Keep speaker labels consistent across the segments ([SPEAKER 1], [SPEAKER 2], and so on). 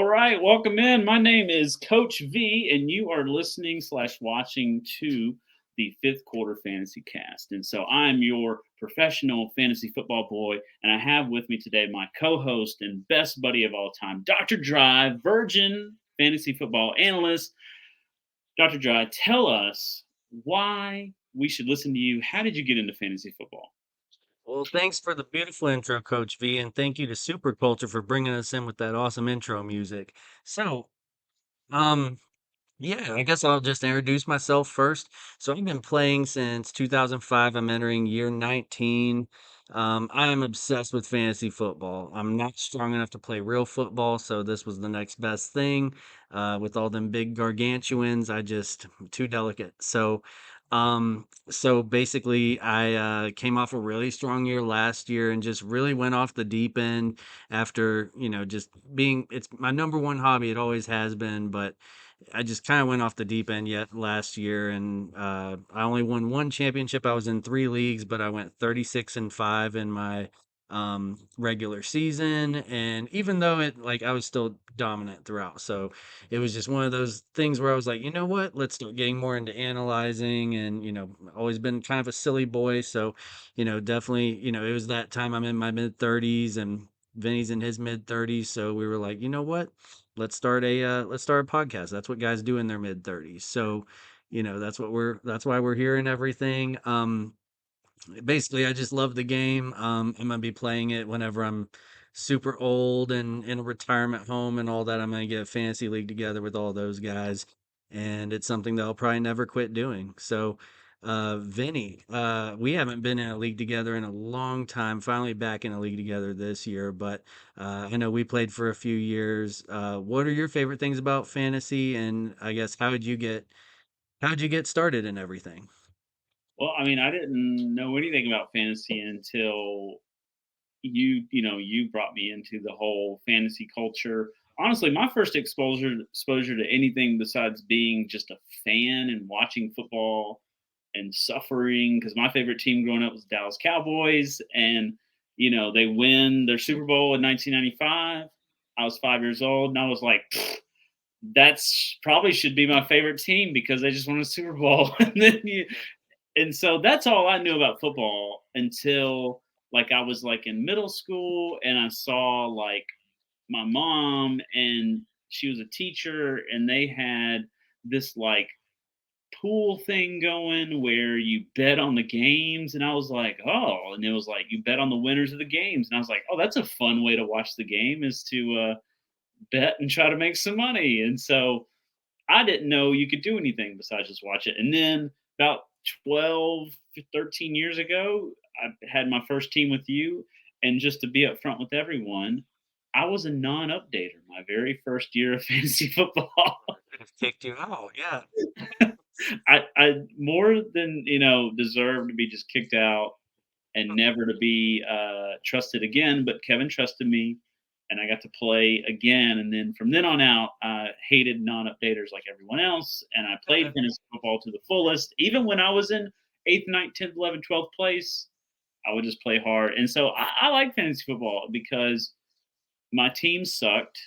[SPEAKER 1] right, welcome in. My name is Coach V, and you are listening slash watching to the Fifth Quarter Fantasycast. And so I'm your professional fantasy football boy, and I have with me today my co-host and best buddy of all time, Dr. Dry, Virgin fantasy football analyst. Dr. Dry, tell us why we should listen to you. How did you get into fantasy football?
[SPEAKER 2] Well, thanks for the beautiful intro, Coach V, and thank you to Super Culture for bringing us in with that awesome intro music. So, um, yeah, I guess I'll just introduce myself first. So I've been playing since 2005. I'm entering year 19. I am obsessed with fantasy football. I'm not strong enough to play real football, so this was the next best thing. With all them big gargantuans, I'm too delicate. So basically, I came off a really strong year last year and just really went off the deep end after, just it's my number one hobby. It always has been, but I just kind of went off the deep end yet last year, and I only won one championship. I was in three leagues, but I went 36-5 in my regular season, and even though I was still dominant throughout. So it was just one of those things where I was like, you know what, let's start getting more into analyzing, and always been kind of a silly boy, so definitely, it was that time. I'm in my mid 30s, and Vinny's in his mid 30s, so we were like, you know what, let's start a podcast. That's what guys do in their mid 30s. So, that's why we're here and everything. Basically, I just love the game. I'm gonna be playing it whenever I'm super old and in a retirement home and all that. I'm gonna get a fantasy league together with all those guys, and it's something that I'll probably never quit doing. So, Vinny, we haven't been in a league together in a long time. Finally, back in a league together this year, but I know we played for a few years. What are your favorite things about fantasy? And I guess how'd you get started and everything?
[SPEAKER 1] Well, I mean, I didn't know anything about fantasy until you brought me into the whole fantasy culture. Honestly, my first exposure to anything besides being just a fan and watching football and suffering, because my favorite team growing up was Dallas Cowboys, and they win their Super Bowl in 1995. I was 5 years old, and I was like, that's probably should be my favorite team because they just won a Super Bowl. And so that's all I knew about football until like I was like in middle school, and I saw like my mom, and she was a teacher, and they had this like pool thing going where you bet on the games, and I was like, oh, and it was like you bet on the winners of the games, and I was like, oh, that's a fun way to watch the game, is to bet and try to make some money. And so I didn't know you could do anything besides just watch it. And then about 12, 13 years ago, I had my first team with you. And just to be upfront with everyone, I was a non updater my very first year of fantasy football.
[SPEAKER 2] Could have kicked you out, yeah.
[SPEAKER 1] I more than, deserved to be just kicked out and never to be trusted again. But Kevin trusted me, and I got to play again. And then from then on out, I hated non-updaters like everyone else, and I played fantasy football to the fullest. Even when I was in eighth, ninth, 10th, 11th, 12th place, I would just play hard. And so I like fantasy football because my team sucked,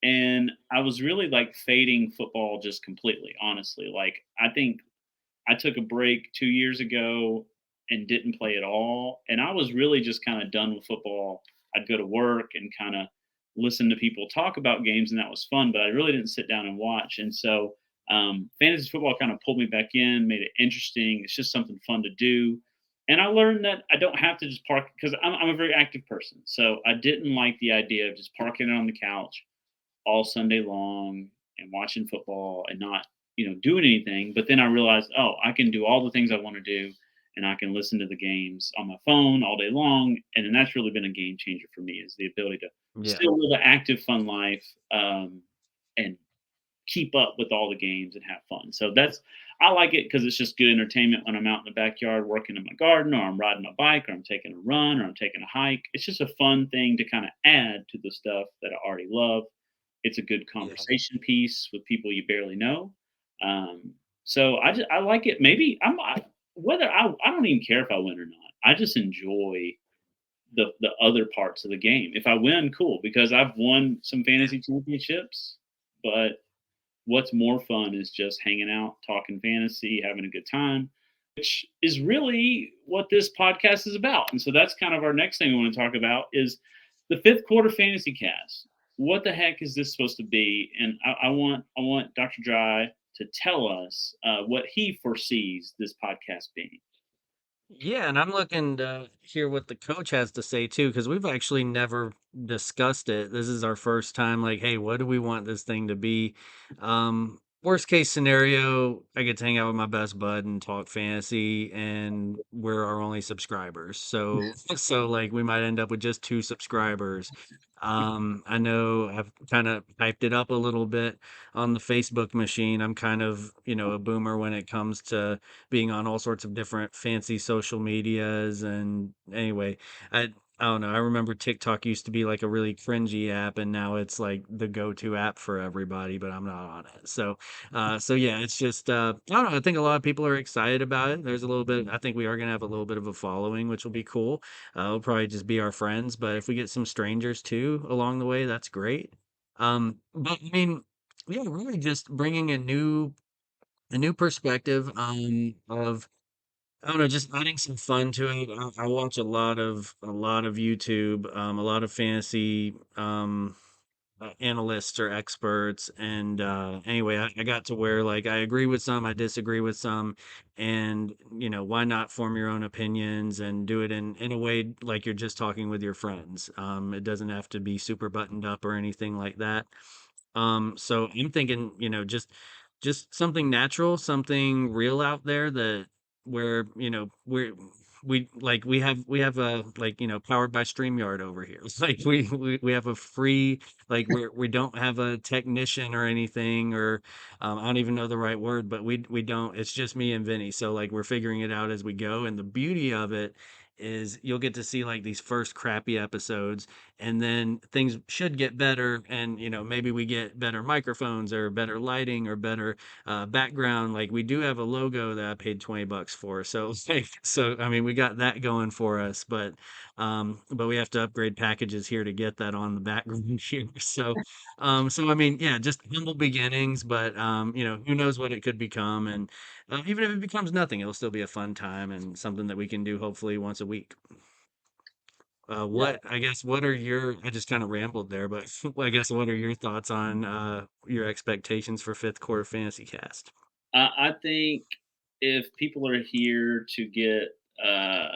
[SPEAKER 1] and I was really like fading football just completely. Honestly, like I think I took a break 2 years ago and didn't play at all. And I was really just kind of done with football. I'd go to work and kind of listen to people talk about games, and that was fun, but I really didn't sit down and watch. And so fantasy football kind of pulled me back in, made it interesting. It's just something fun to do. And I learned that I don't have to just park because I'm a very active person. So I didn't like the idea of just parking it on the couch all Sunday long and watching football and not, doing anything. But then I realized, oh, I can do all the things I want to do, and I can listen to the games on my phone all day long. And then that's really been a game changer for me, is the ability to
[SPEAKER 2] Yeah.
[SPEAKER 1] still live an active, fun life, and keep up with all the games and have fun. So I like it because it's just good entertainment when I'm out in the backyard working in my garden, or I'm riding my bike, or I'm taking a run, or I'm taking a hike. It's just a fun thing to kind of add to the stuff that I already love. It's a good
[SPEAKER 2] Yeah.
[SPEAKER 1] conversation piece with people you barely know. So I like it. Maybe whether I don't even care if I win or not. I just enjoy the other parts of the game. If I win, cool, because I've won some fantasy championships, but what's more fun is just hanging out, talking fantasy, having a good time, which is really what this podcast is about. And so that's kind of our next thing we want to talk about is the fifth quarter fantasy cast. What the heck is this supposed to be? And I want Dr. Dry to tell us what he foresees this podcast being.
[SPEAKER 2] Yeah, and I'm looking to hear what the coach has to say too, because we've actually never discussed it. This is our first time, like, hey, what do we want this thing to be? Worst case scenario, I get to hang out with my best bud and talk fantasy, and we're our only subscribers. So, so like we might end up with just two subscribers. I know I've kind of hyped it up a little bit on the Facebook machine. I'm kind of, a boomer when it comes to being on all sorts of different fancy social medias. And anyway, I don't know. I remember TikTok used to be like a really cringy app, and now it's like the go-to app for everybody, but I'm not on it. So yeah, it's just I don't know. I think a lot of people are excited about it. There's a little bit. I think we are gonna have a little bit of a following, which will be cool. It'll probably just be our friends, but if we get some strangers too along the way, that's great. But I mean, yeah, really just bringing a new perspective of I don't know, just adding some fun to it. I watch a lot of YouTube, a lot of fantasy analysts or experts, and anyway, I got to where like I agree with some, I disagree with some, and why not form your own opinions and do it in a way like you're just talking with your friends. It doesn't have to be super buttoned up or anything like that. So I'm thinking, just something natural, something real out there that where, we have a like, powered by StreamYard over here. It's like we have a free like we don't have a technician or anything or I don't even know the right word, but we don't. It's just me and Vinny. So like we're figuring it out as we go. And the beauty of it is you'll get to see like these first crappy episodes and then things should get better and maybe we get better microphones or better lighting or better background. Like we do have a logo that I paid $20 for, so like so I mean we got that going for us, but we have to upgrade packages here to get that on the background here. So I mean, yeah, just humble beginnings, but who knows what it could become. And even if it becomes nothing, it'll still be a fun time and something that we can do hopefully once a week. What are I just kind of rambled there, but I guess what are your thoughts on your expectations for fifth quarter fantasy cast?
[SPEAKER 1] I think if people are here to get uh,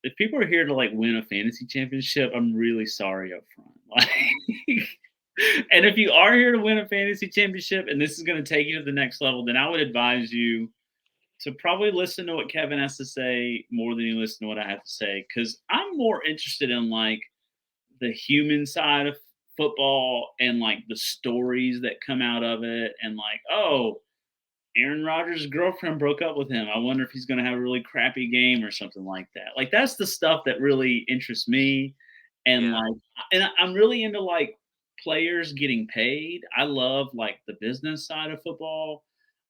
[SPEAKER 1] if people are here to like win a fantasy championship, I'm really sorry up front. Like, and if you are here to win a fantasy championship and this is going to take you to the next level, then I would advise you to probably listen to what Kevin has to say more than you listen to what I have to say. Cause I'm more interested in like the human side of football and like the stories that come out of it and like, oh, Aaron Rodgers' girlfriend broke up with him. I wonder if he's going to have a really crappy game or something like that. Like that's the stuff that really interests me, and
[SPEAKER 2] Yeah,
[SPEAKER 1] like, I'm really into like players getting paid. I love like the business side of football,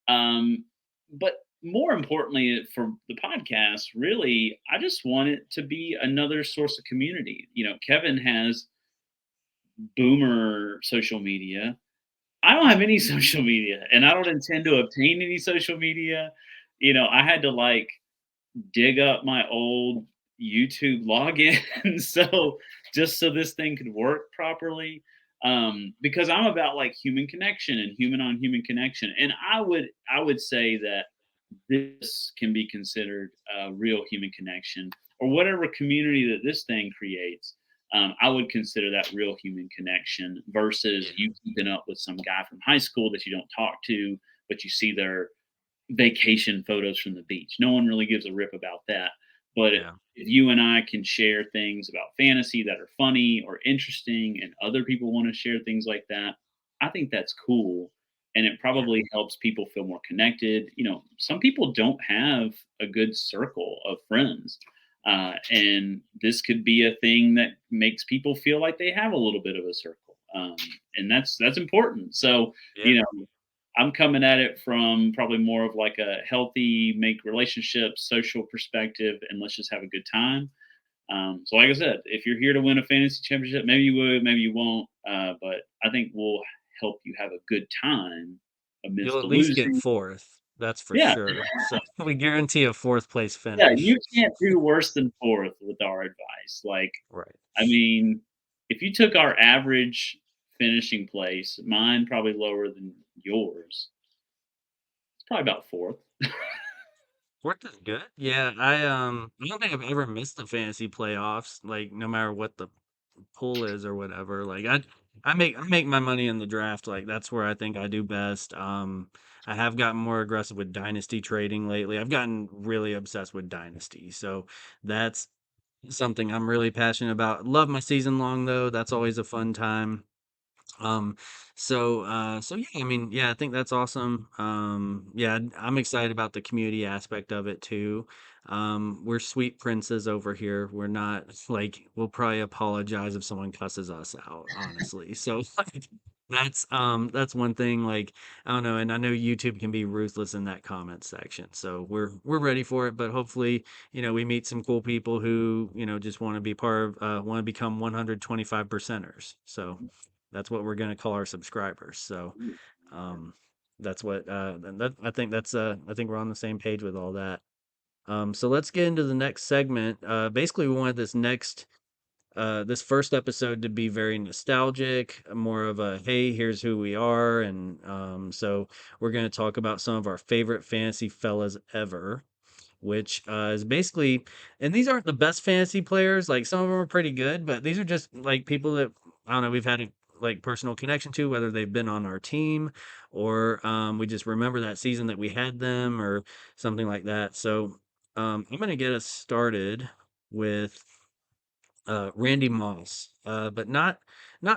[SPEAKER 1] but more importantly for the podcast, really, I just want it to be another source of community. Kevin has boomer social media. I don't have any social media, and I don't intend to obtain any social media. I had to like dig up my old YouTube login, so just so this thing could work properly. Because I'm about like human connection and human on human connection, and I would say that this can be considered a real human connection or whatever community that this thing creates. I would consider that real human connection versus
[SPEAKER 2] yeah,
[SPEAKER 1] you keeping up with some guy from high school that you don't talk to, but you see their vacation photos from the beach. No one really gives a rip about that. But
[SPEAKER 2] yeah,
[SPEAKER 1] if you and I can share things about fantasy that are funny or interesting, and other people want to share things like that, I think that's cool. And it
[SPEAKER 2] yeah,
[SPEAKER 1] probably helps people feel more connected. Some people don't have a good circle of friends. And this could be a thing that makes people feel like they have a little bit of a circle. And that's important. So,
[SPEAKER 2] yeah,
[SPEAKER 1] you know, I'm coming at it from probably more of like a healthy make relationships, social perspective, and let's just have a good time. So like I said, if you're here to win a fantasy championship, maybe you would, maybe you won't. But I think we'll help you have a good time
[SPEAKER 2] You'll
[SPEAKER 1] amidst
[SPEAKER 2] at
[SPEAKER 1] the
[SPEAKER 2] least get
[SPEAKER 1] losing.
[SPEAKER 2] fourth. That's for
[SPEAKER 1] Yeah,
[SPEAKER 2] sure. So we guarantee a fourth place
[SPEAKER 1] yeah,
[SPEAKER 2] finish.
[SPEAKER 1] you can't do worse than fourth with our advice. Like,
[SPEAKER 2] Right.
[SPEAKER 1] I mean, if you took our average finishing place, mine probably lower than yours. It's probably about fourth.
[SPEAKER 2] Fourth is good. Yeah, I don't think I've ever missed the fantasy playoffs, like no matter what the pool is or whatever. Like I make my money in the draft. Like that's where I think I do best. I have gotten more aggressive with dynasty trading lately. I've gotten really obsessed with dynasty. So that's something I'm really passionate about. Love my season long though. That's always a fun time. Um, so yeah, I mean, yeah, I think that's awesome. Yeah, I'm excited about the community aspect of it too. We're sweet princes over here. We're not like we'll probably apologize if someone cusses us out, honestly. So like that's one thing like I don't know, and I know YouTube can be ruthless in that comment section. So we're ready for it, but hopefully, we meet some cool people who, just want to be part of want to become 125 percenters. So that's what we're going to call our subscribers. So um, that's what and that I think we're on the same page with all that. So let's get into the next segment. Basically, we wanted this first episode to be very nostalgic, more of a hey, here's who we are, and so we're going to talk about some of our favorite fantasy fellas ever, which is basically, and these aren't the best fantasy players. Like some of them are pretty good, but these are just like people that I don't know we've had a like personal connection to, whether they've been on our team or we just remember that season that we had them or something like that. So I'm gonna get us started with Randy Moss, but not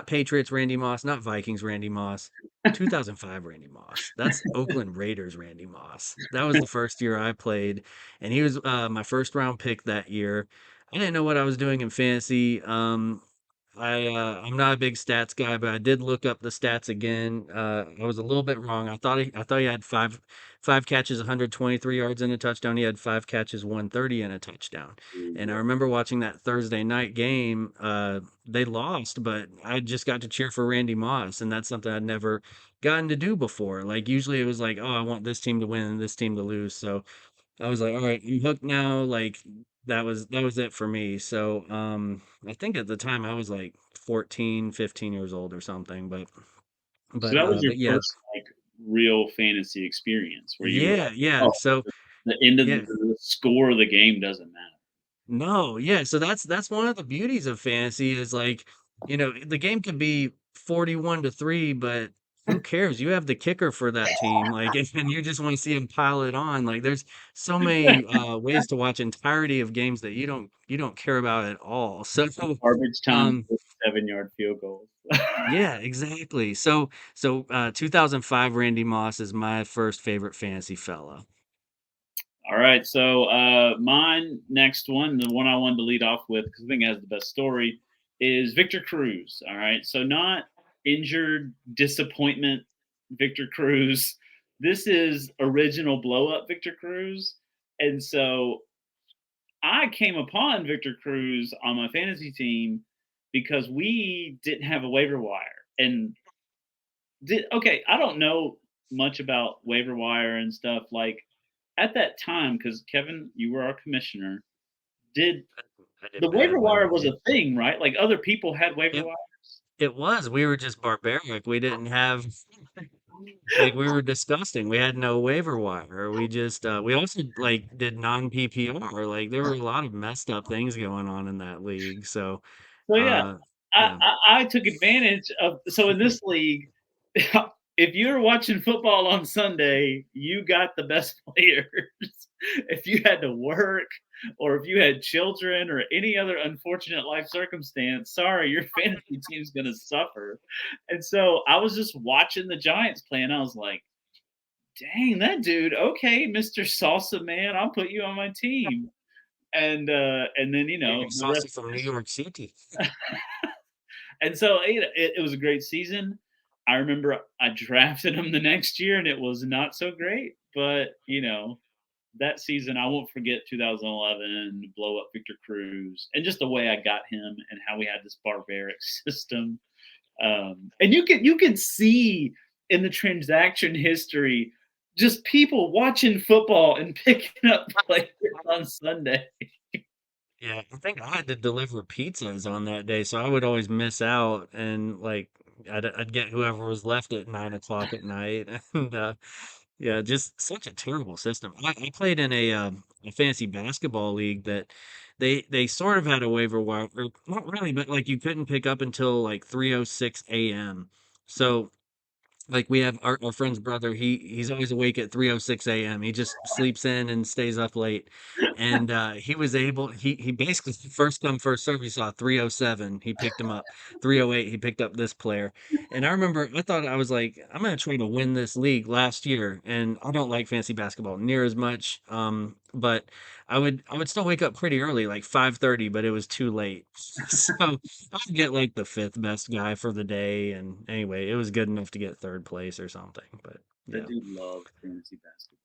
[SPEAKER 2] Patriots Randy Moss, not Vikings Randy Moss. 2005 Randy Moss. That's Oakland Raiders Randy Moss. That was the first year I played, and he was my first round pick that year. I didn't know what I was doing in fantasy. I'm not a big stats guy, but I did look up the stats again. I was a little bit wrong. I thought he had five catches, 123 yards and a touchdown. He had five catches, 130 and a touchdown. And I remember watching that Thursday night game. They lost, but I just got to cheer for Randy Moss, and that's something I'd never gotten to do before. Like usually it was like, oh, I want this team to win and this team to lose. So I was like, all right, I'm hooked now. Like that was it for me. So I think at the time I was like 14, 15 years old or something. But
[SPEAKER 1] So
[SPEAKER 2] but
[SPEAKER 1] that was
[SPEAKER 2] uh
[SPEAKER 1] your
[SPEAKER 2] but yeah.
[SPEAKER 1] first like real fantasy experience where you were
[SPEAKER 2] Yeah,
[SPEAKER 1] like,
[SPEAKER 2] yeah.
[SPEAKER 1] oh,
[SPEAKER 2] So
[SPEAKER 1] the end of
[SPEAKER 2] yeah.
[SPEAKER 1] the score of the game doesn't matter.
[SPEAKER 2] No, yeah, so that's one of the beauties of fantasy is like, the game could be 41-3, but who cares? You have the kicker for that team, like, and you just want to see him pile it on. Like, there's so many ways to watch entirety of games that you don't care about at all. So,
[SPEAKER 1] Garbage time
[SPEAKER 2] um,
[SPEAKER 1] 7-yard field goals.
[SPEAKER 2] yeah, exactly. So 2005 Randy Moss is my first favorite fantasy fella.
[SPEAKER 1] All right, so mine next one, the one I wanted to lead off with because I think it has the best story, is Victor Cruz. All right, so not injured disappointment Victor Cruz. This is original blow up Victor Cruz, and so I came upon Victor Cruz on my fantasy team because we didn't have a waiver wire. And okay, I don't know much about waiver wire and stuff. Like at that time, because Kevin, you were our commissioner, did
[SPEAKER 2] I did
[SPEAKER 1] the
[SPEAKER 2] bad,
[SPEAKER 1] waiver
[SPEAKER 2] by the
[SPEAKER 1] wire was
[SPEAKER 2] way.
[SPEAKER 1] a thing, right? Like other people had waiver
[SPEAKER 2] It
[SPEAKER 1] wires.
[SPEAKER 2] it was. We were just barbaric. We didn't have like we were disgusting. We had no waiver wire. We also like did non PPR. Like there were a lot of messed up things going on in that league. So
[SPEAKER 1] So yeah,
[SPEAKER 2] uh
[SPEAKER 1] I,
[SPEAKER 2] yeah.
[SPEAKER 1] I took advantage of. So in this league, if you're watching football on Sunday, you got the best players. If you had to work, or if you had children, or any other unfortunate life circumstance, sorry, your fantasy team's going to suffer. And so I was just watching the Giants play, and I was like, "Dang, that dude! Okay, Mister Salsa Man, I'll put you on my team." And then
[SPEAKER 2] Maybe
[SPEAKER 1] the rest
[SPEAKER 2] Saucy from New York City.
[SPEAKER 1] and so it was a great season. I remember I drafted him the next year, and it was not so great. But that season, I won't forget 2011, blow up Victor Cruz, and just the way I got him and how we had this barbaric system. And you can see in the transaction history just people watching football and picking up players on Sunday.
[SPEAKER 2] Yeah, I think I had to deliver pizzas on that day, so I would always miss out, and like I'd get whoever was left at 9 o'clock at night, and yeah, just such a terrible system. I played in a fantasy basketball league that they sort of had a waiver wire, or not really, but like you couldn't pick up until like 3:06 a.m. So like we have our friend's brother, he's always awake at 3:06 a.m. He just sleeps in and stays up late. And he was able he basically first come first serve, he saw 3:07, he picked him up. 3:08, he picked up this player. And I remember I thought I was like, I'm gonna try to win this league last year. And I don't like fantasy basketball near as much. But I would still wake up pretty early, like 5:30, but it was too late. So I would get like the fifth best guy for the day. And anyway, it was good enough to get third place or something. But
[SPEAKER 1] That
[SPEAKER 2] yeah.
[SPEAKER 1] dude loved fantasy basketball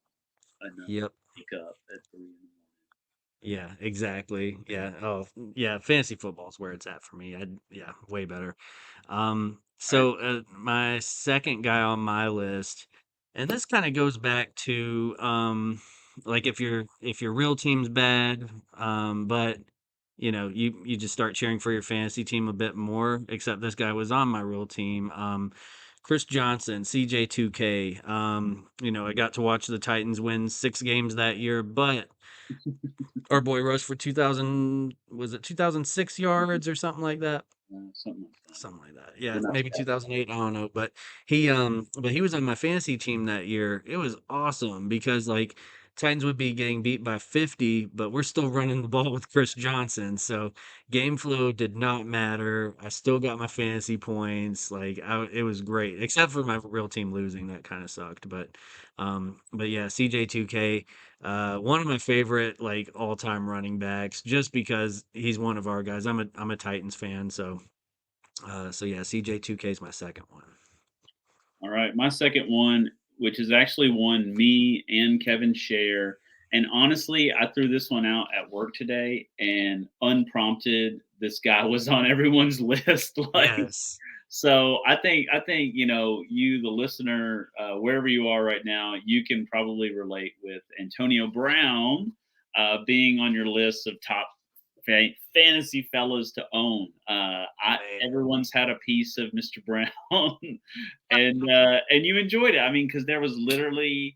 [SPEAKER 1] enough
[SPEAKER 2] Yep.
[SPEAKER 1] to wake up at 3 in the
[SPEAKER 2] Yeah, exactly. Yeah. Oh, yeah. Fantasy football is where it's at for me. Yeah, way better.
[SPEAKER 1] morning.
[SPEAKER 2] So my second guy on my list, and this kind of goes back to like if your real team's bad, but you just start cheering for your fantasy team a bit more. Except this guy was on my real team. Chris Johnson, CJ2K. I got to watch the Titans win 6 games that year, but our boy rushed for 2000, was it 2006 yards or something like that?
[SPEAKER 1] Something like that.
[SPEAKER 2] Something like that. Yeah,
[SPEAKER 1] We're not
[SPEAKER 2] maybe 2008, I don't know, but he was on my fantasy team that year. It was awesome because like Titans would be getting beat by 50, but we're still running the ball with Chris Johnson. So game flow did not matter. I still got my fantasy points. Like it was great, except for my real team losing. That kind of sucked. But yeah, CJ2K, one of my favorite like all-time running backs, just because he's one of our guys. I'm a Titans fan, so yeah, CJ2K is my second one.
[SPEAKER 1] All right, my second one, which is actually one me and Kevin share, and honestly, I threw this one out at work today, and unprompted, this guy was on everyone's list. Like,
[SPEAKER 2] Yes.
[SPEAKER 1] so I think you, the listener, wherever you are right now, you can probably relate with Antonio Brown being on your list of top fantasy fellows to own.
[SPEAKER 2] Man.
[SPEAKER 1] Everyone's had a piece of Mr. Brown, and you enjoyed it. I mean, because there was literally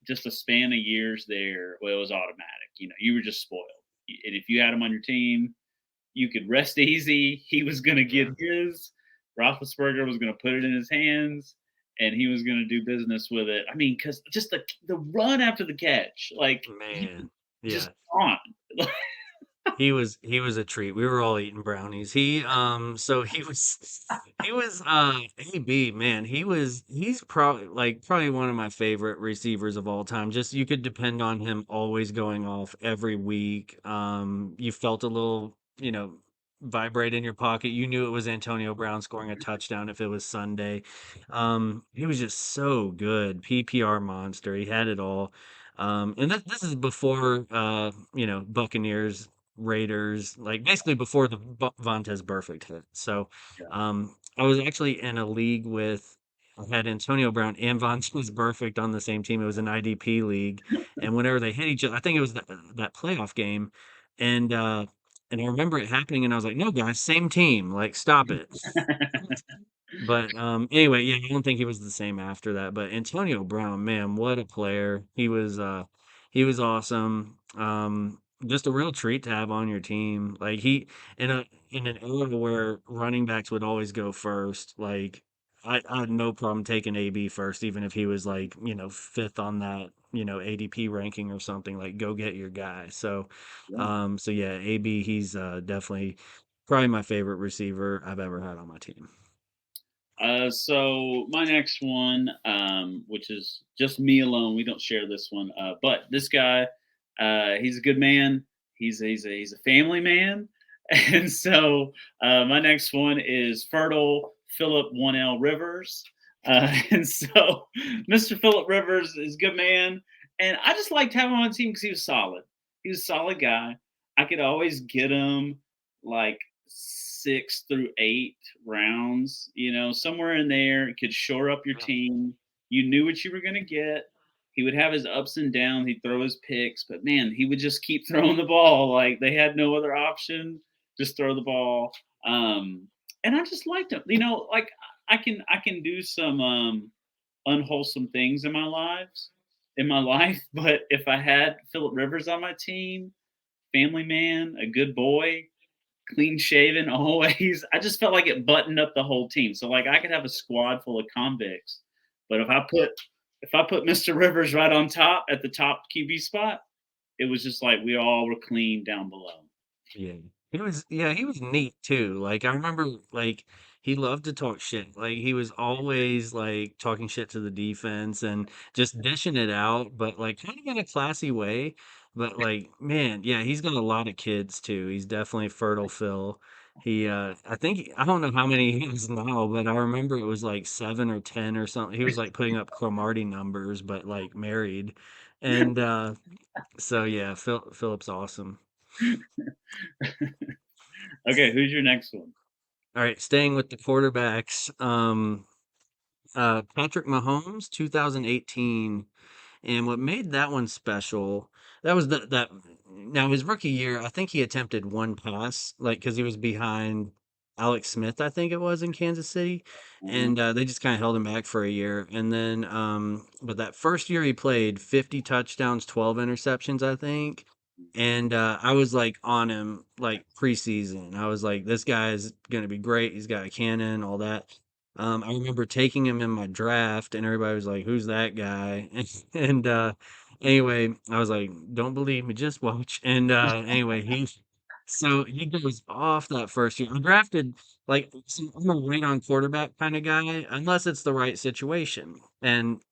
[SPEAKER 1] just a span of years there where it was automatic. You were just spoiled, and if you had him on your team, you could rest easy. He was going to get
[SPEAKER 2] Yeah.
[SPEAKER 1] his. Roethlisberger was going to put it in his hands, and he was going to do business with it. I mean, because just the run after the catch, like he
[SPEAKER 2] Man.
[SPEAKER 1] just
[SPEAKER 2] Yeah.
[SPEAKER 1] on.
[SPEAKER 2] He was a treat. We were all eating brownies. So he was AB, man. He's probably one of my favorite receivers of all time. Just you could depend on him always going off every week. You felt a little, vibrate in your pocket. You knew it was Antonio Brown scoring a touchdown if it was Sunday. He was just so good. PPR monster. He had it all. And this is before Buccaneers, Raiders, like basically before the Vontez Perfect hit. So
[SPEAKER 1] Yeah.
[SPEAKER 2] I was actually in a league I had Antonio Brown and Vontez Perfect on the same team. It was an IDP league, and whenever they hit each other, I think it was that playoff game, and uh, and I remember it happening, and I was like, "No, guys, same team. Like, stop it." But anyway, yeah, I don't think he was the same after that. But Antonio Brown, man, what a player. He was awesome. Just a real treat to have on your team. Like in an era where running backs would always go first, like I had no problem taking AB first, even if he was like, fifth on that, ADP ranking or something. Like go get your guy.
[SPEAKER 1] Yeah.
[SPEAKER 2] So yeah, AB, he's definitely probably my favorite receiver I've ever had on my team.
[SPEAKER 1] So my next one, which is just me alone, we don't share this one. But this guy, he's a good man. He's a family man, and so my next one is fertile Philip 1L Rivers, and so Mr. Philip Rivers is a good man, And I just liked having him on the team because he was solid. He was a solid guy. I could always get him like 6 through 8 rounds, somewhere in there. Could shore up your team. You knew what you were going to get. He would have his ups and downs. He'd throw his picks, but man, he would just keep throwing the ball. Like they had no other option, just throw the ball. And I just liked him. Like I can do some unwholesome things in my life, but if I had Philip Rivers on my team, family man, a good boy, clean shaven always, I just felt like it buttoned up the whole team. So like I could have a squad full of convicts, but if I put Mr. Rivers right on top at the top QB spot, it was just like we all were clean down below.
[SPEAKER 2] Yeah. He was neat too. Like I remember like he loved to talk shit. Like he was always like talking shit to the defense and just dishing it out, but like kind of in a classy way. But like, man, yeah, he's got a lot of kids too. He's definitely fertile Phil. I don't know how many he has now, but I remember it was like 7 or 10 or something. He was like putting up Cromartie numbers, but like married. And so yeah, Philip's awesome.
[SPEAKER 1] Okay, who's your next one?
[SPEAKER 2] All right, staying with the quarterbacks, Patrick Mahomes, 2018. And what made that one special, that was that now his rookie year, I think he attempted one pass, like because he was behind Alex Smith, I think it was in Kansas City,
[SPEAKER 1] Uh-huh.
[SPEAKER 2] and they just kind of held him back for a year. And then, but that first year he played 50 touchdowns, 12 interceptions, I think. And I was like on him like preseason. I was like, this guy is gonna be great. He's got a cannon, all that. I remember taking him in my draft, and everybody was like, "Who's that guy?" And anyway, I was like, "Don't believe me, just watch." And anyway, he goes off that first year. I drafted like I'm a wait on quarterback kind of guy, unless it's the right situation. And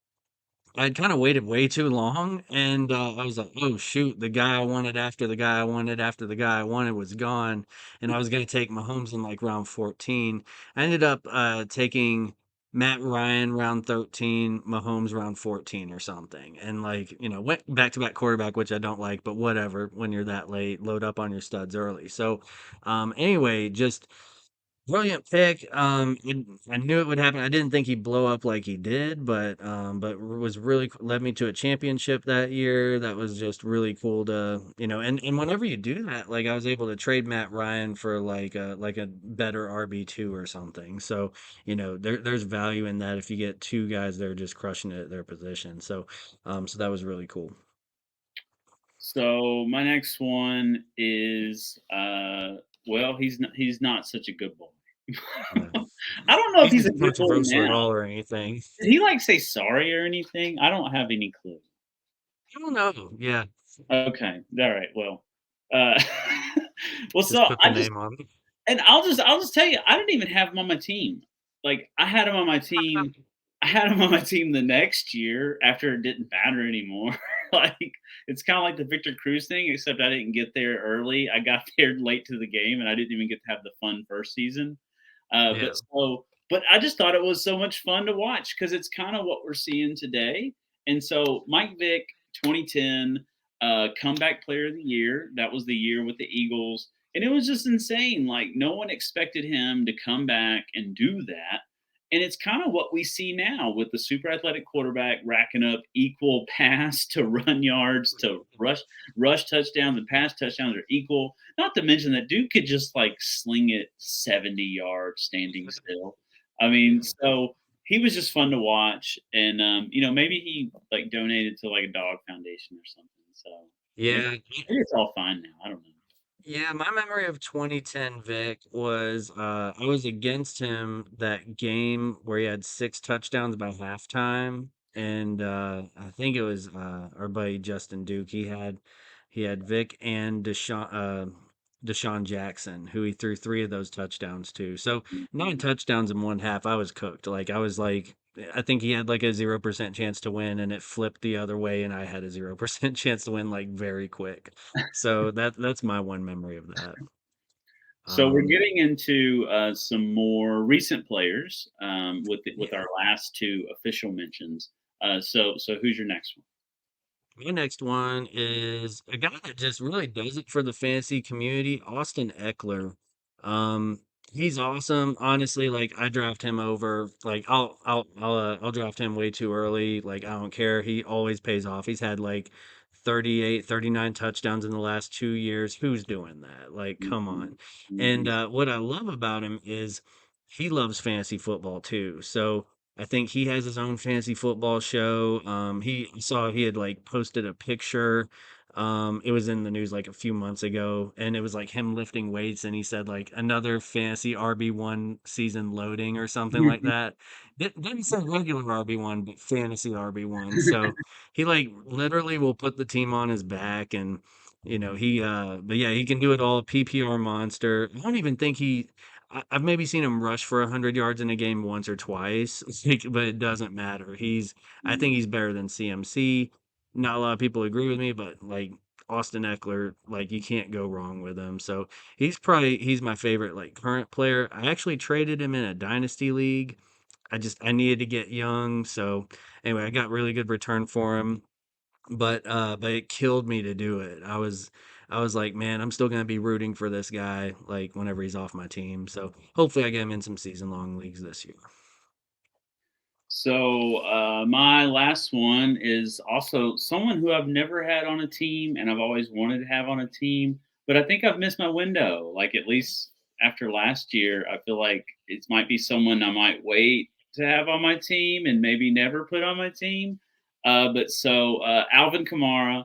[SPEAKER 2] I'd kind of waited way too long, and I was like, "Oh shoot, the guy I wanted after the guy I wanted after the guy I wanted was gone," and I was going to take Mahomes in like round 14. I ended up taking Matt Ryan round 13, Mahomes round 14 or something, and like went back to back quarterback, which I don't like, but whatever. When you're that late, load up on your studs early. So, anyway, just brilliant pick. I knew it would happen. I didn't think he'd blow up like he did, but was really led me to a championship that year. That was just really cool to, and whenever you do that, like I was able to trade Matt Ryan for like a better RB2 or something. So, there's value in that if you get two guys that are just crushing it at their position. So that was really cool.
[SPEAKER 1] So my next one is well, he's not such a good boy.
[SPEAKER 2] Yeah.
[SPEAKER 1] I don't know if
[SPEAKER 2] He's
[SPEAKER 1] he's a
[SPEAKER 2] not
[SPEAKER 1] good boy
[SPEAKER 2] controversial at
[SPEAKER 1] now.
[SPEAKER 2] all or anything.
[SPEAKER 1] Did he like say sorry or anything? I don't have any clue.
[SPEAKER 2] I don't know. Yeah.
[SPEAKER 1] Okay. All right. Well, uh, well,
[SPEAKER 2] Just
[SPEAKER 1] so
[SPEAKER 2] put the
[SPEAKER 1] I just
[SPEAKER 2] name on.
[SPEAKER 1] and I'll just tell you, I didn't even have him on my team. Like I had him on my team. I had him on my team the next year after it didn't matter anymore. Like it's kind of like the Victor Cruz thing, except I didn't get there early. I got there late to the game, and I didn't even get to have the fun first season.
[SPEAKER 2] Yeah.
[SPEAKER 1] But I just thought it was so much fun to watch because it's kind of what we're seeing today. And so Mike Vick, 2010, comeback player of the year. That was the year with the Eagles. And it was just insane. Like no one expected him to come back and do that. And it's kind of what we see now with the super athletic quarterback racking up equal pass to run yards to rush touchdowns and pass touchdowns are equal. Not to mention that dude could just like sling it 70 yards standing still. I mean, so he was just fun to watch, and maybe he like donated to like a dog foundation or something. So maybe,
[SPEAKER 2] Yeah.
[SPEAKER 1] maybe it's all fine now. I don't know.
[SPEAKER 2] Yeah, my memory of 2010 Vic was I was against him that game where he had 6 touchdowns by halftime, and I think it was our buddy Justin Duke. He had Vic and Deshaun Jackson, who he threw 3 of those touchdowns to. So 9 touchdowns in one half. I was cooked. Like I was like. I think he had like a 0% chance to win, and it flipped the other way, and I had a 0% chance to win like very quick. So that's my one memory of that.
[SPEAKER 1] So we're
[SPEAKER 2] Um,
[SPEAKER 1] getting into some more recent players with our
[SPEAKER 2] yeah.
[SPEAKER 1] last two official mentions. So who's your next one?
[SPEAKER 2] My next one is a guy that just really does it for the fantasy community, Austin Eckler. Um, he's awesome. Honestly, like I draft him over, like I'll draft him way too early. Like I don't care. He always pays off. He's had like 38, 39 touchdowns in the last 2 years. Who's doing that? Like, come
[SPEAKER 1] Mhm,
[SPEAKER 2] on. And
[SPEAKER 1] mhm.
[SPEAKER 2] what I love about him is he loves fantasy football too. So I think he has his own fantasy football show. He saw he had like posted a picture. It was in the news like a few months ago, and it was like him lifting weights, and he said like another fantasy RB1 season loading or something like that. Didn't say regular RB1, but fantasy RB1. So he like literally will put the team on his back, and but yeah, he can do it all. PPR monster. I don't even think I've maybe seen him rush for 100 yards in a game once or twice, like, but it doesn't matter. I think he's better than CMC. Not a lot of people agree with me, but like Austin Eckler, like you can't go wrong with him. So he's my favorite like current player. I actually traded him in a dynasty league. I needed to get young, so anyway, I got really good return for him, but it killed me to do it. I was like, man, I'm still gonna be rooting for this guy like whenever he's off my team. So hopefully I get him in some season long leagues this year.
[SPEAKER 1] So my last one is also someone who I've never had on a team, and I've always wanted to have on a team. But I think I've missed my window. Like at least after last year, I feel like it might be someone I might wait to have on my team and maybe never put on my team. But Alvin Kamara,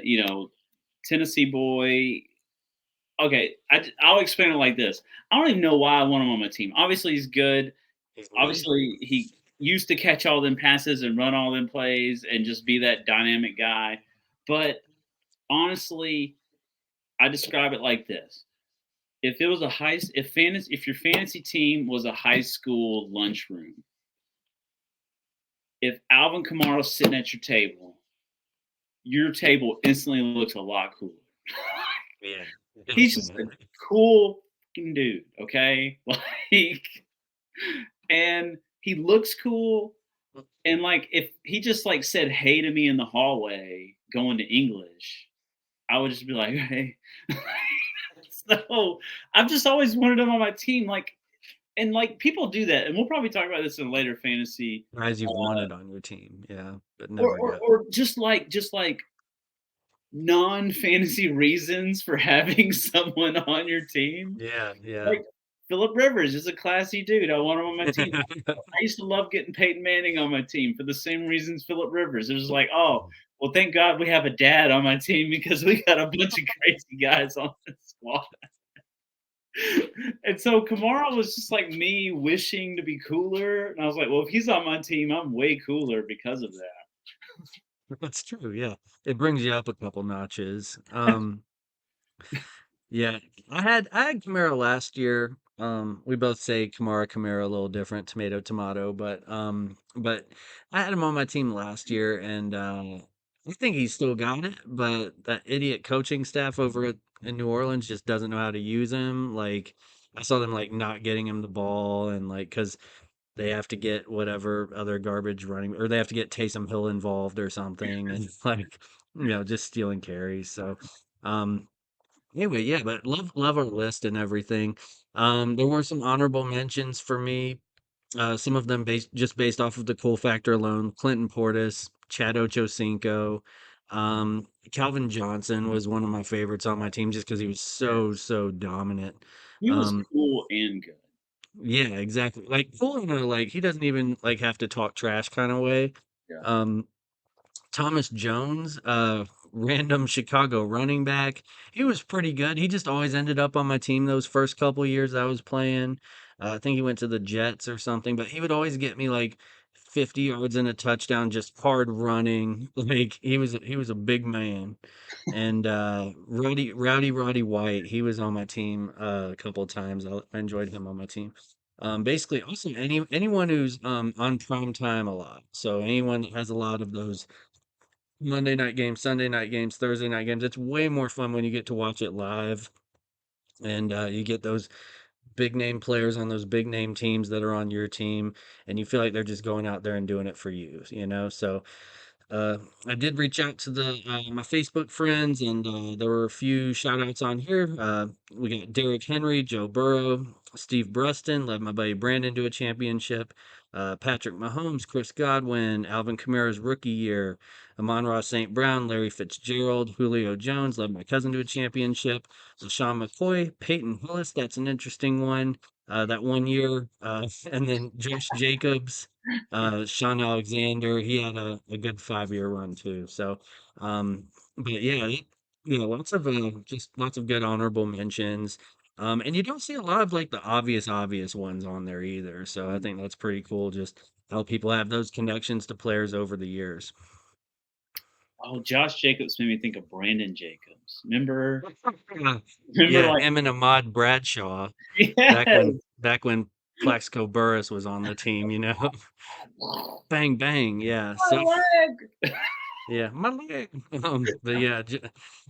[SPEAKER 1] you know, Tennessee boy. Okay, I'll explain it like this. I don't even know why I want him on my team. Obviously, he's good.
[SPEAKER 2] He's good.
[SPEAKER 1] Obviously, he used to catch all them passes and run all them plays and just be that dynamic guy. But honestly, I describe it like this: if it was if your fantasy team was a high school lunchroom, if Alvin Kamara's sitting at your table instantly looks a lot cooler.
[SPEAKER 2] Yeah,
[SPEAKER 1] He's just a
[SPEAKER 2] definitely.
[SPEAKER 1] cool fucking dude, okay? Like, and he looks cool. And like, if he just like said hey to me in the hallway going to English, I would just be like, hey. So I've just always wanted him on my team. Like, and like people do that, and we'll probably talk about this in later fantasy,
[SPEAKER 2] Guys you've wanted on your team, yeah, but
[SPEAKER 1] or
[SPEAKER 2] never
[SPEAKER 1] or,
[SPEAKER 2] got.
[SPEAKER 1] or just like non-fantasy reasons for having someone on your team.
[SPEAKER 2] Yeah, yeah.
[SPEAKER 1] Like Philip Rivers is a classy dude. I want him on my team. I used to love getting Peyton Manning on my team for the same reasons Philip Rivers. It was like, oh, well, thank God we have a dad on my team because we got a bunch of crazy guys on the squad. And so Kamara was just like me wishing to be cooler. And I was like, well, if he's on my team, I'm way cooler because of that.
[SPEAKER 2] That's true, yeah. It brings you up a couple notches. Yeah, I had Kamara last year. We both say Kamara a little different, tomato tomato, but I had him on my team last year, and I think he's still got it. But that idiot coaching staff in New Orleans just doesn't know how to use him. Like I saw them like not getting him the ball, and like because they have to get whatever other garbage running, or they have to get Taysom Hill involved or something, and like just stealing carries. So. Um, Anyway, yeah, but love our list and everything. There were some honorable mentions for me. Some of them based off of the cool factor alone. Clinton Portis, Chad Ochocinco, Calvin Johnson was one of my favorites on my team just because he was so dominant.
[SPEAKER 1] He was
[SPEAKER 2] Um,
[SPEAKER 1] cool and good.
[SPEAKER 2] yeah, exactly. Like cool in a like he doesn't even like have to talk trash kind of way.
[SPEAKER 1] Yeah.
[SPEAKER 2] Um, Thomas Jones, random Chicago running back. He was pretty good. He just always ended up on my team those first couple years I was playing. I think he went to the Jets or something, but he would always get me like 50 yards and a touchdown, just hard running. Like he was a big man. And Rowdy White, he was on my team a couple of times. I enjoyed him on my team. Basically, also anyone who's on prime time a lot. So anyone that has a lot of those Monday night games, Sunday night games, Thursday night games. It's way more fun when you get to watch it live and you get those big name players on those big name teams that are on your team, and you feel like they're just going out there and doing it for you, you know? So I did reach out to the my Facebook friends, and there were a few shout outs on here. We got Derrick Henry, Joe Burrow, Steve Bruston, led my buddy Brandon to a championship. Patrick Mahomes, Chris Godwin, Alvin Kamara's rookie year, Amon-Ra St. Brown, Larry Fitzgerald, Julio Jones, led my cousin to a championship. LaShawn McCoy, Peyton Hillis, that's an interesting one. That one year, and then Josh Jacobs, Sean Alexander, he had a good 5 year run too. So, but yeah, lots of just lots of good honorable mentions. And you don't see a lot of like the obvious ones on there either. So I think that's pretty cool. Just how people have those connections to players over the years.
[SPEAKER 1] Oh, Josh Jacobs made me think of Brandon Jacobs. Remember?
[SPEAKER 2] Yeah,
[SPEAKER 1] Remember,
[SPEAKER 2] yeah,
[SPEAKER 1] like,
[SPEAKER 2] him and Ahmad Bradshaw back
[SPEAKER 1] yes.
[SPEAKER 2] when Plaxico Burress was on the team, bang bang, yeah. So
[SPEAKER 1] My leg.
[SPEAKER 2] yeah, my leg. But yeah,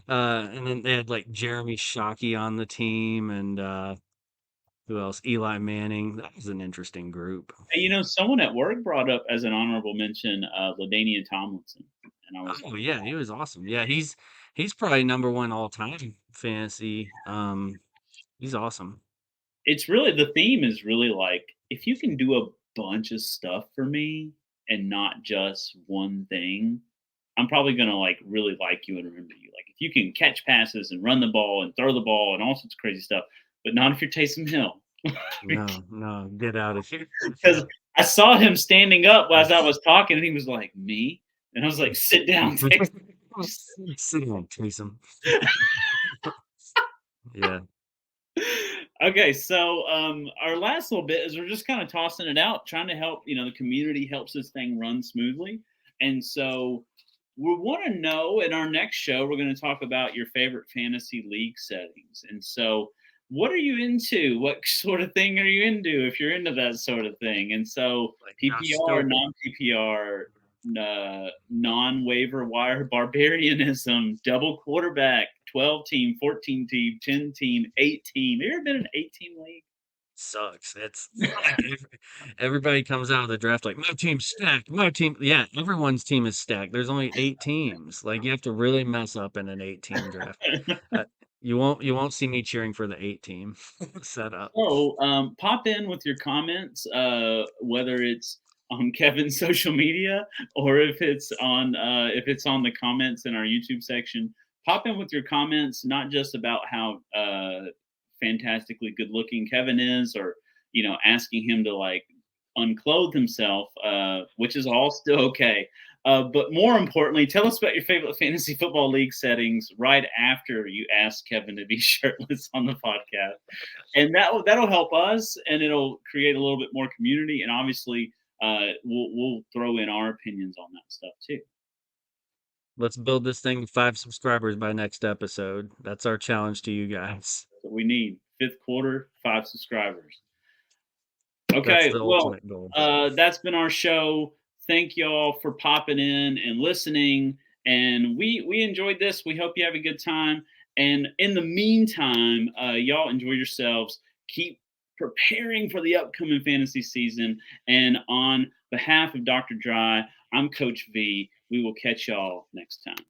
[SPEAKER 2] and then they had like Jeremy Shockey on the team, and who else? Eli Manning. That was an interesting group.
[SPEAKER 1] And, someone at work brought up as an honorable mention, LaDainian Tomlinson, and I was
[SPEAKER 2] Oh
[SPEAKER 1] like,
[SPEAKER 2] yeah, he was awesome. Yeah, he's probably number one all time fantasy. He's awesome.
[SPEAKER 1] it's really the theme is really like, if you can do a bunch of stuff for me and not just one thing, I'm probably gonna, like, really like you and remember you. Like, if you can catch passes and run the ball and throw the ball and all sorts of crazy stuff, but not if you're Taysom Hill.
[SPEAKER 2] No, no, get out of here.
[SPEAKER 1] Because I saw him standing up as I was talking, and he was like, "Me?" And I was like, "Sit down, Taysom."
[SPEAKER 2] Sit down, Taysom. Yeah.
[SPEAKER 1] Okay, so our last little bit is we're just kind of tossing it out, trying to help. The community helps this thing run smoothly, and so we want to know in our next show we're going to talk about your favorite fantasy league settings. And so, what are you into? What sort of thing are you into if you're into that sort of thing? And so,
[SPEAKER 2] Like Josh
[SPEAKER 1] PPR,
[SPEAKER 2] Stokes.
[SPEAKER 1] non PPR, non waiver wire barbarianism, double quarterback, 12 team, 14 team, 10 team, 8 team. Have you ever been in an 8 team league?
[SPEAKER 2] Sucks. It's like everybody comes out of the draft like my team's stacked. My team, yeah, everyone's team is stacked. There's only 8 teams. Like you have to really mess up in an 8 team draft. Uh, you won't see me cheering for the 8 team setup.
[SPEAKER 1] So, pop in with your comments, whether it's on Kevin's social media or if it's on the comments in our YouTube section. Pop in with your comments, not just about how fantastically good looking Kevin is, or asking him to like unclothe himself, which is all still okay. But more importantly, tell us about your favorite fantasy football league settings right after you ask Kevin to be shirtless on the podcast, and that'll help us, and it'll create a little bit more community, and obviously, we'll throw in our opinions on that stuff too.
[SPEAKER 2] Let's build this thing to 5 subscribers by next episode. That's our challenge to you guys.
[SPEAKER 1] So we need fifth quarter 5 subscribers.
[SPEAKER 2] That's
[SPEAKER 1] Okay,
[SPEAKER 2] the
[SPEAKER 1] well,
[SPEAKER 2] ultimate goal.
[SPEAKER 1] that's been our show. Thank y'all for popping in and listening. And we enjoyed this. We hope you have a good time. And in the meantime, y'all enjoy yourselves. Keep preparing for the upcoming fantasy season. And on behalf of Dr. Dry, I'm Coach V. We will catch y'all next time.